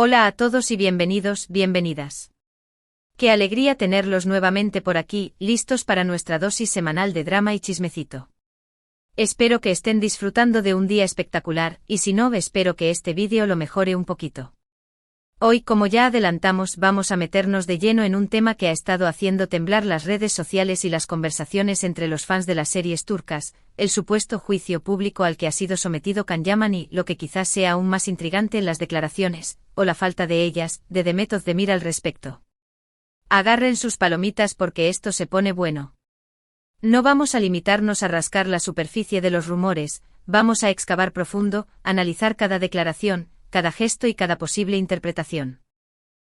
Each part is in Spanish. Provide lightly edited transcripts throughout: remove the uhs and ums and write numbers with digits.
Hola a todos y bienvenidos, bienvenidas. Qué alegría tenerlos nuevamente por aquí, listos para nuestra dosis semanal de drama y chismecito. Espero que estén disfrutando de un día espectacular, y si no, espero que este vídeo lo mejore un poquito. Hoy, como ya adelantamos, vamos a meternos de lleno en un tema que ha estado haciendo temblar las redes sociales y las conversaciones entre los fans de las series turcas, el supuesto juicio público al que ha sido sometido Can Yaman y, lo que quizás sea aún más intrigante en las declaraciones, o la falta de ellas, de Demet Özdemir al respecto. Agarren sus palomitas porque esto se pone bueno. No vamos a limitarnos a rascar la superficie de los rumores, vamos a excavar profundo, analizar cada declaración, cada gesto y cada posible interpretación.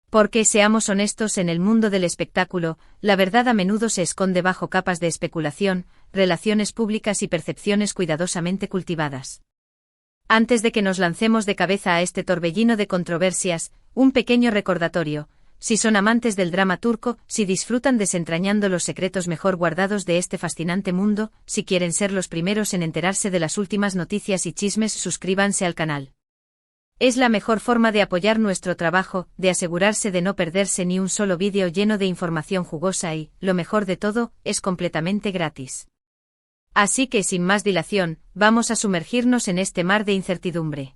Porque, seamos honestos, en el mundo del espectáculo, la verdad a menudo se esconde bajo capas de especulación, relaciones públicas y percepciones cuidadosamente cultivadas. Antes de que nos lancemos de cabeza a este torbellino de controversias, un pequeño recordatorio: si son amantes del drama turco, si disfrutan desentrañando los secretos mejor guardados de este fascinante mundo, si quieren ser los primeros en enterarse de las últimas noticias y chismes, suscríbanse al canal. Es la mejor forma de apoyar nuestro trabajo, de asegurarse de no perderse ni un solo vídeo lleno de información jugosa y, lo mejor de todo, es completamente gratis. Así que sin más dilación, vamos a sumergirnos en este mar de incertidumbre.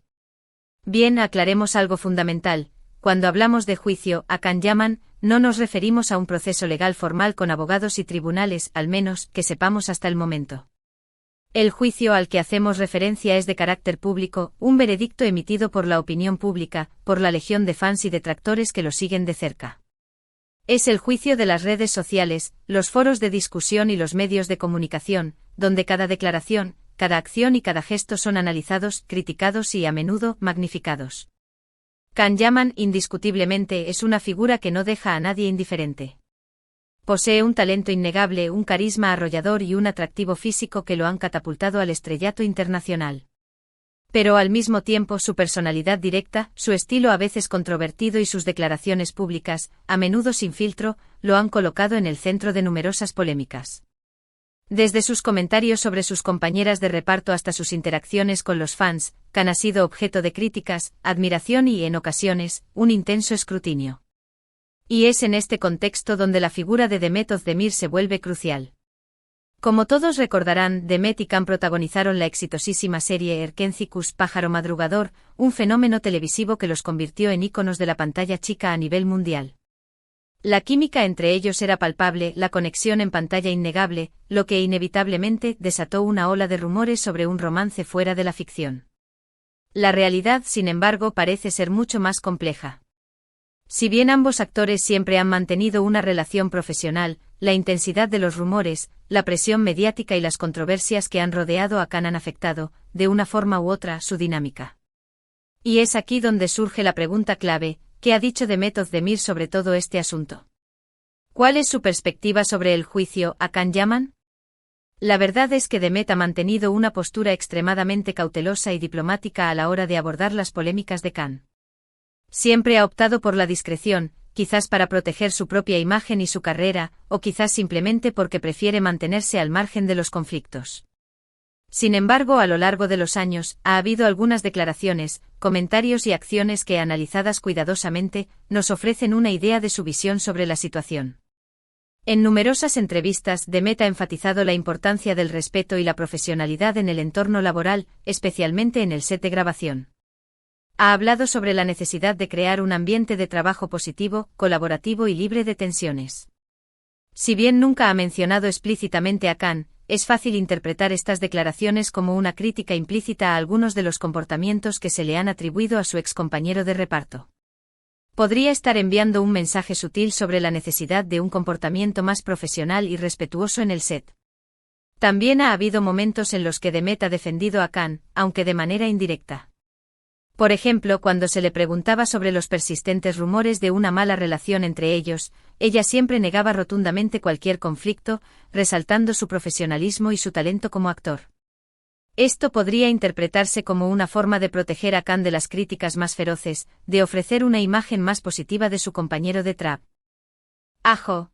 Bien, aclaremos algo fundamental: cuando hablamos de juicio a Can Yaman, no nos referimos a un proceso legal formal con abogados y tribunales, al menos que sepamos hasta el momento. El juicio al que hacemos referencia es de carácter público, un veredicto emitido por la opinión pública, por la legión de fans y detractores que lo siguen de cerca. Es el juicio de las redes sociales, los foros de discusión y los medios de comunicación, donde cada declaración, cada acción y cada gesto son analizados, criticados y, a menudo, magnificados. Can Yaman, indiscutiblemente, es una figura que no deja a nadie indiferente. Posee un talento innegable, un carisma arrollador y un atractivo físico que lo han catapultado al estrellato internacional. Pero al mismo tiempo su personalidad directa, su estilo a veces controvertido y sus declaraciones públicas, a menudo sin filtro, lo han colocado en el centro de numerosas polémicas. Desde sus comentarios sobre sus compañeras de reparto hasta sus interacciones con los fans, Can ha sido objeto de críticas, admiración y, en ocasiones, un intenso escrutinio. Y es en este contexto donde la figura de Demet Özdemir se vuelve crucial. Como todos recordarán, Demet y Can protagonizaron la exitosísima serie Erkenci Pájaro Madrugador, un fenómeno televisivo que los convirtió en íconos de la pantalla chica a nivel mundial. La química entre ellos era palpable, la conexión en pantalla innegable, lo que inevitablemente desató una ola de rumores sobre un romance fuera de la ficción. La realidad, sin embargo, parece ser mucho más compleja. Si bien ambos actores siempre han mantenido una relación profesional, la intensidad de los rumores, la presión mediática y las controversias que han rodeado a Can han afectado, de una forma u otra, su dinámica. Y es aquí donde surge la pregunta clave: ¿qué ha dicho Demet Özdemir sobre todo este asunto? ¿Cuál es su perspectiva sobre el juicio a Can Yaman? La verdad es que Demet ha mantenido una postura extremadamente cautelosa y diplomática a la hora de abordar las polémicas de Can. Siempre ha optado por la discreción, quizás para proteger su propia imagen y su carrera, o quizás simplemente porque prefiere mantenerse al margen de los conflictos. Sin embargo, a lo largo de los años, ha habido algunas declaraciones, comentarios y acciones que, analizadas cuidadosamente, nos ofrecen una idea de su visión sobre la situación. En numerosas entrevistas, Demet ha enfatizado la importancia del respeto y la profesionalidad en el entorno laboral, especialmente en el set de grabación. Ha hablado sobre la necesidad de crear un ambiente de trabajo positivo, colaborativo y libre de tensiones. Si bien nunca ha mencionado explícitamente a Can, es fácil interpretar estas declaraciones como una crítica implícita a algunos de los comportamientos que se le han atribuido a su excompañero de reparto. Podría estar enviando un mensaje sutil sobre la necesidad de un comportamiento más profesional y respetuoso en el set. También ha habido momentos en los que Demet ha defendido a Can, aunque de manera indirecta. Por ejemplo, cuando se le preguntaba sobre los persistentes rumores de una mala relación entre ellos, ella siempre negaba rotundamente cualquier conflicto, resaltando su profesionalismo y su talento como actor. Esto podría interpretarse como una forma de proteger a Can de las críticas más feroces, de ofrecer una imagen más positiva de su compañero de trap. Ajo.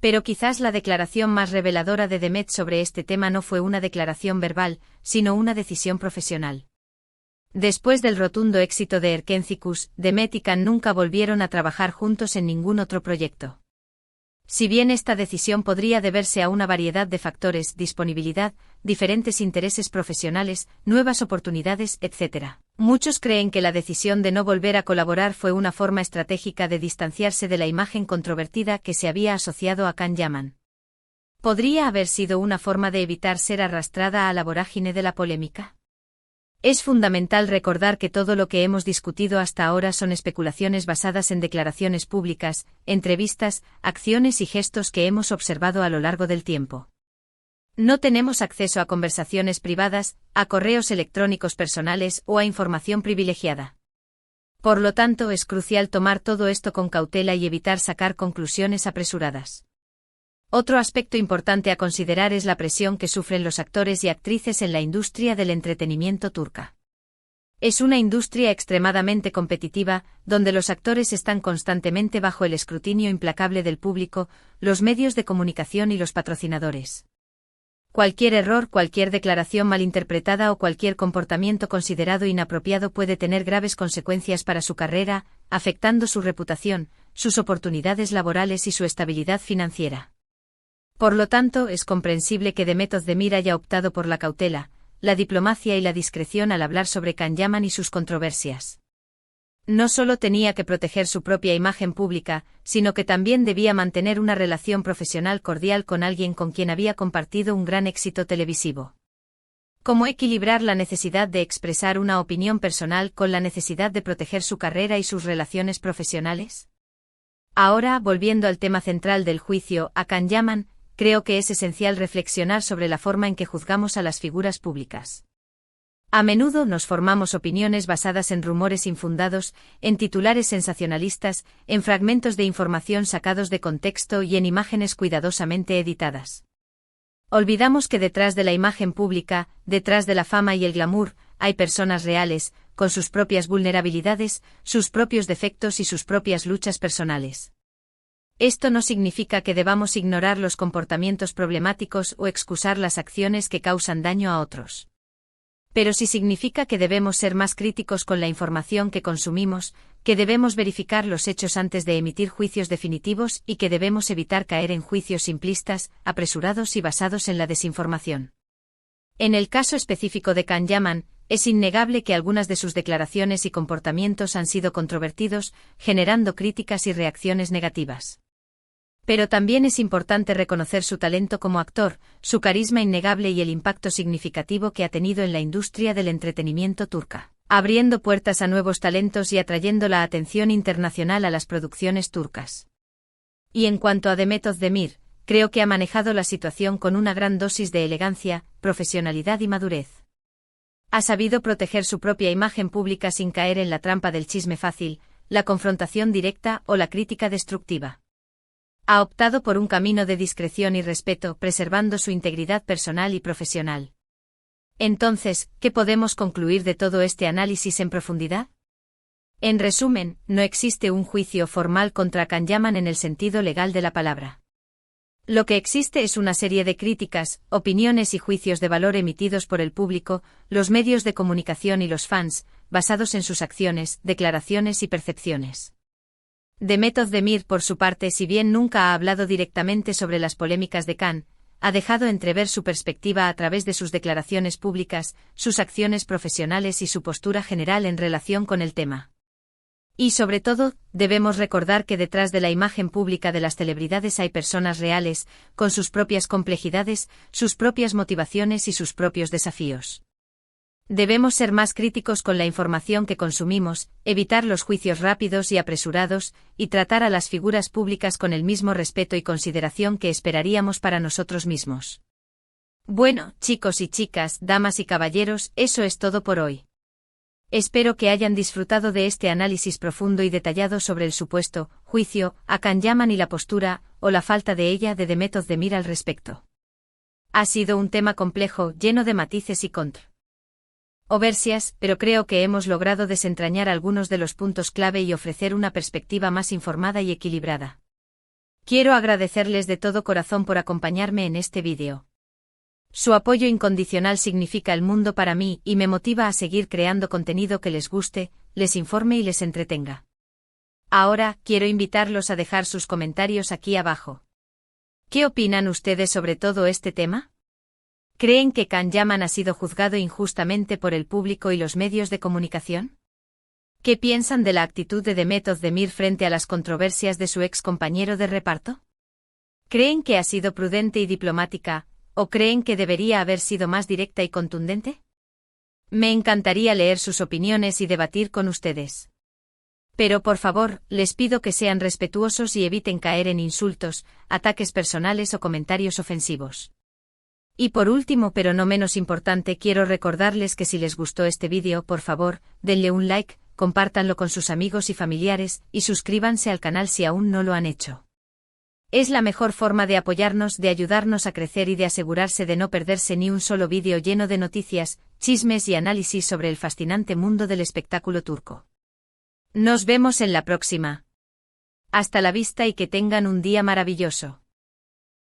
Pero quizás la declaración más reveladora de Demet sobre este tema no fue una declaración verbal, sino una decisión profesional. Después del rotundo éxito de Erkencicus, Demet y Can nunca volvieron a trabajar juntos en ningún otro proyecto. Si bien esta decisión podría deberse a una variedad de factores, disponibilidad, diferentes intereses profesionales, nuevas oportunidades, etc. Muchos creen que la decisión de no volver a colaborar fue una forma estratégica de distanciarse de la imagen controvertida que se había asociado a Can Yaman. ¿Podría haber sido una forma de evitar ser arrastrada a la vorágine de la polémica? Es fundamental recordar que todo lo que hemos discutido hasta ahora son especulaciones basadas en declaraciones públicas, entrevistas, acciones y gestos que hemos observado a lo largo del tiempo. No tenemos acceso a conversaciones privadas, a correos electrónicos personales o a información privilegiada. Por lo tanto, es crucial tomar todo esto con cautela y evitar sacar conclusiones apresuradas. Otro aspecto importante a considerar es la presión que sufren los actores y actrices en la industria del entretenimiento turca. Es una industria extremadamente competitiva, donde los actores están constantemente bajo el escrutinio implacable del público, los medios de comunicación y los patrocinadores. Cualquier error, cualquier declaración malinterpretada o cualquier comportamiento considerado inapropiado puede tener graves consecuencias para su carrera, afectando su reputación, sus oportunidades laborales y su estabilidad financiera. Por lo tanto, es comprensible que Demet Özdemir haya optado por la cautela, la diplomacia y la discreción al hablar sobre Can Yaman y sus controversias. No solo tenía que proteger su propia imagen pública, sino que también debía mantener una relación profesional cordial con alguien con quien había compartido un gran éxito televisivo. ¿Cómo equilibrar la necesidad de expresar una opinión personal con la necesidad de proteger su carrera y sus relaciones profesionales? Ahora, volviendo al tema central del juicio a Can Yaman, creo que es esencial reflexionar sobre la forma en que juzgamos a las figuras públicas. A menudo nos formamos opiniones basadas en rumores infundados, en titulares sensacionalistas, en fragmentos de información sacados de contexto y en imágenes cuidadosamente editadas. Olvidamos que detrás de la imagen pública, detrás de la fama y el glamour, hay personas reales, con sus propias vulnerabilidades, sus propios defectos y sus propias luchas personales. Esto no significa que debamos ignorar los comportamientos problemáticos o excusar las acciones que causan daño a otros. Pero sí significa que debemos ser más críticos con la información que consumimos, que debemos verificar los hechos antes de emitir juicios definitivos y que debemos evitar caer en juicios simplistas, apresurados y basados en la desinformación. En el caso específico de Can Yaman, es innegable que algunas de sus declaraciones y comportamientos han sido controvertidos, generando críticas y reacciones negativas. Pero también es importante reconocer su talento como actor, su carisma innegable y el impacto significativo que ha tenido en la industria del entretenimiento turca, abriendo puertas a nuevos talentos y atrayendo la atención internacional a las producciones turcas. Y en cuanto a Demet Özdemir, creo que ha manejado la situación con una gran dosis de elegancia, profesionalidad y madurez. Ha sabido proteger su propia imagen pública sin caer en la trampa del chisme fácil, la confrontación directa o la crítica destructiva. Ha optado por un camino de discreción y respeto, preservando su integridad personal y profesional. Entonces, ¿qué podemos concluir de todo este análisis en profundidad? En resumen, no existe un juicio formal contra Can Yaman en el sentido legal de la palabra. Lo que existe es una serie de críticas, opiniones y juicios de valor emitidos por el público, los medios de comunicación y los fans, basados en sus acciones, declaraciones y percepciones. Demet Özdemir, por su parte, si bien nunca ha hablado directamente sobre las polémicas de Can, ha dejado entrever su perspectiva a través de sus declaraciones públicas, sus acciones profesionales y su postura general en relación con el tema. Y sobre todo, debemos recordar que detrás de la imagen pública de las celebridades hay personas reales, con sus propias complejidades, sus propias motivaciones y sus propios desafíos. Debemos ser más críticos con la información que consumimos, evitar los juicios rápidos y apresurados, y tratar a las figuras públicas con el mismo respeto y consideración que esperaríamos para nosotros mismos. Bueno, chicos y chicas, damas y caballeros, eso es todo por hoy. Espero que hayan disfrutado de este análisis profundo y detallado sobre el supuesto juicio a Can Yaman y la postura, o la falta de ella, de Demet Özdemir al respecto. Ha sido un tema complejo, lleno de matices y controversias, pero creo que hemos logrado desentrañar algunos de los puntos clave y ofrecer una perspectiva más informada y equilibrada. Quiero agradecerles de todo corazón por acompañarme en este vídeo. Su apoyo incondicional significa el mundo para mí y me motiva a seguir creando contenido que les guste, les informe y les entretenga. Ahora, quiero invitarlos a dejar sus comentarios aquí abajo. ¿Qué opinan ustedes sobre todo este tema? ¿Creen que Can Yaman ha sido juzgado injustamente por el público y los medios de comunicación? ¿Qué piensan de la actitud de Demet Özdemir frente a las controversias de su ex compañero de reparto? ¿Creen que ha sido prudente y diplomática, o creen que debería haber sido más directa y contundente? Me encantaría leer sus opiniones y debatir con ustedes. Pero por favor, les pido que sean respetuosos y eviten caer en insultos, ataques personales o comentarios ofensivos. Y por último pero no menos importante, quiero recordarles que si les gustó este vídeo, por favor, denle un like, compártanlo con sus amigos y familiares, y suscríbanse al canal si aún no lo han hecho. Es la mejor forma de apoyarnos, de ayudarnos a crecer y de asegurarse de no perderse ni un solo vídeo lleno de noticias, chismes y análisis sobre el fascinante mundo del espectáculo turco. Nos vemos en la próxima. Hasta la vista y que tengan un día maravilloso.